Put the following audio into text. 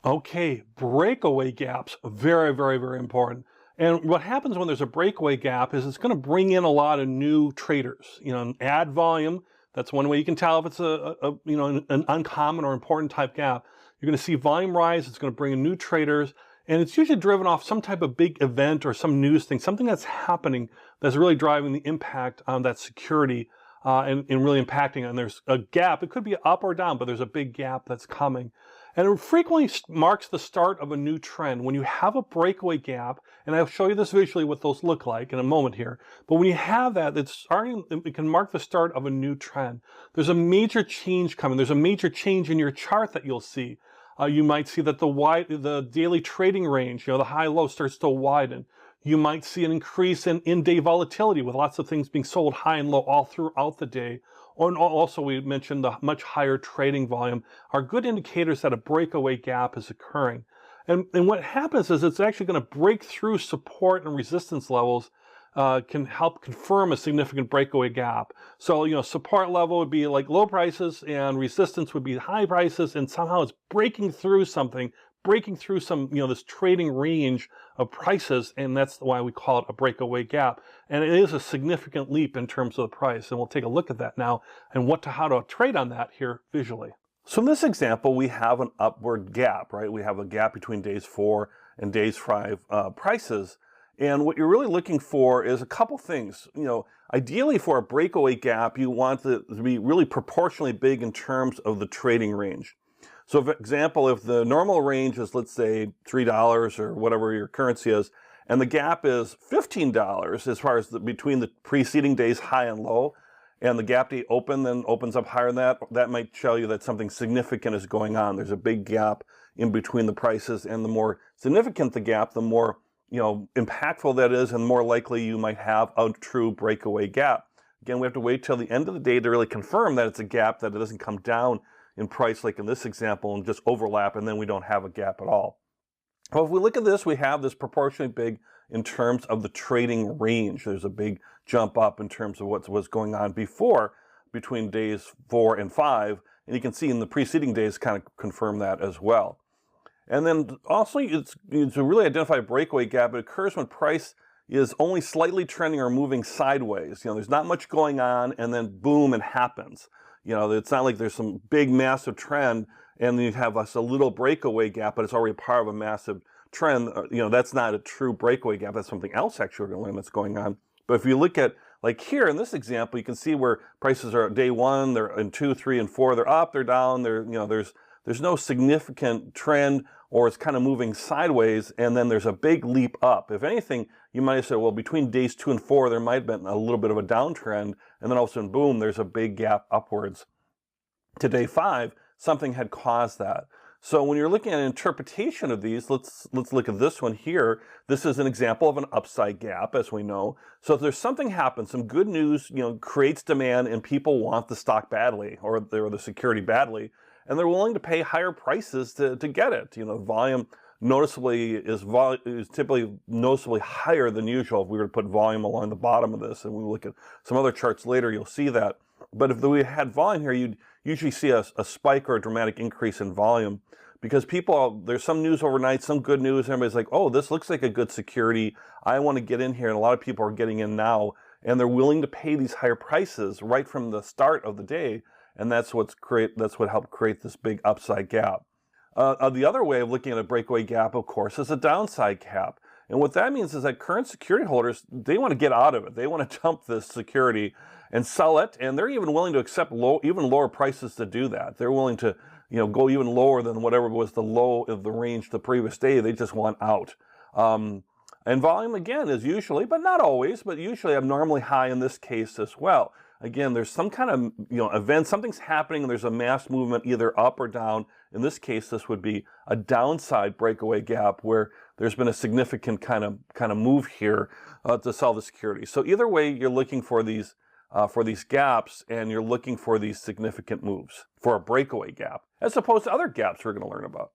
Okay, breakaway gaps, very, very, very important. And what happens when there's a breakaway gap is it's going to bring in a lot of new traders, and add volume. That's one way you can tell if it's an uncommon or important type gap. You're going to see volume rise. It's going to bring in new traders, and it's usually driven off some type of big event or some news thing, something that's happening that's really driving the impact on that security and really impacting. And there's a gap. It could be up or down, but there's a big gap that's coming. And it frequently marks the start of a new trend. When you have a breakaway gap, and I'll show you this visually what those look like in a moment here, but when you have that, it can mark the start of a new trend. There's a major change coming. There's a major change in your chart that you'll see. You might see that the daily trading range, the high-low starts to widen. You might see an increase in in-day volatility with lots of things being sold high and low all throughout the day. And also, we mentioned the much higher trading volume are good indicators that a breakaway gap is occurring. And what happens is it's actually going to break through support and resistance levels, can help confirm a significant breakaway gap. So, support level would be like low prices and resistance would be high prices, and somehow it's breaking through something, breaking through some, this trading range of prices, and that's why we call it a breakaway gap. And it is a significant leap in terms of the price, and we'll take a look at that now and how to trade on that here visually. So in this example, we have an upward gap, right? We have a gap between days 4 and days 5 prices. And what you're really looking for is a couple things. Ideally for a breakaway gap, you want it to be really proportionally big in terms of the trading range. So for example, if the normal range is, let's say, $3 or whatever your currency is, and the gap is $15 as far as between the preceding day's high and low, and the gap day then opens up higher than that might show you that something significant is going on. There's a big gap in between the prices, and the more significant the gap, the more impactful that is, and more likely you might have a true breakaway gap. Again, we have to wait till the end of the day to really confirm that it's a gap, that it doesn't come down in price like in this example and just overlap, and then we don't have a gap at all. Well, if we look at this, we have this proportionally big in terms of the trading range. There's a big jump up in terms of what was going on before, between days 4 and 5, and you can see in the preceding days kind of confirm that as well. And then also, to really identify a breakaway gap, it occurs when price is only slightly trending or moving sideways. There's not much going on, and then boom, it happens. It's not like there's some big massive trend and you have a little breakaway gap, but it's already part of a massive trend. That's not a true breakaway gap. That's something else actually we're going to learn that's going on. But if you look at, like here in this example, you can see where prices are at day 1, they're in 2, 3, and 4, they're up, they're down, there's no significant trend, or it's kind of moving sideways, and then there's a big leap up. If anything, you might have said, well, between days 2 and 4, there might have been a little bit of a downtrend, and then all of a sudden, boom, there's a big gap upwards. To day 5, something had caused that. So when you're looking at an interpretation of these, let's look at this one here. This is an example of an upside gap, as we know. So if there's something happens, some good news, creates demand, and people want the stock badly, or the security badly, and they're willing to pay higher prices to get it. Volume is typically noticeably higher than usual. If we were to put volume along the bottom of this, and we look at some other charts later, you'll see that. But if we had volume here, you'd usually see a spike or a dramatic increase in volume, because there's some news overnight, some good news, everybody's like, oh, this looks like a good security, I want to get in here, and a lot of people are getting in now, and they're willing to pay these higher prices right from the start of the day, and that's what helped create this big upside gap. The other way of looking at a breakaway gap, of course, is a downside gap. And what that means is that current security holders, they want to get out of it. They want to dump this security and sell it, and they're even willing to accept even lower prices to do that. They're willing to go even lower than whatever was the low of the range the previous day. They just want out. And volume, again, is usually, but not always, but usually abnormally high in this case as well. Again, there's some kind of event, something's happening, and there's a mass movement either up or down. In this case, this would be a downside breakaway gap where there's been a significant kind of move here to sell the security. So either way, you're looking for these gaps, and you're looking for these significant moves for a breakaway gap, as opposed to other gaps we're going to learn about.